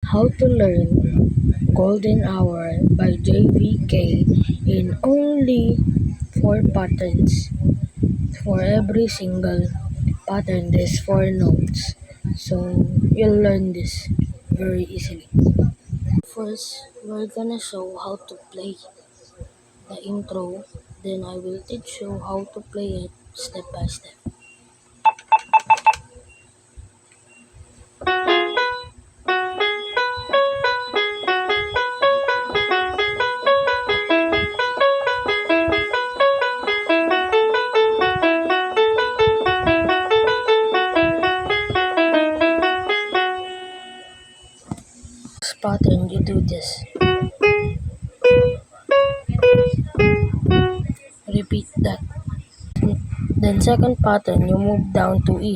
How to Learn Golden Hour by JVK in only 4 patterns. For every single pattern, there's 4 notes. So you'll learn this very easily. First, we're gonna show how to play the intro. Then I will teach you how to play it step by step. First pattern, you do this. Repeat that. Then second pattern, you move down to E.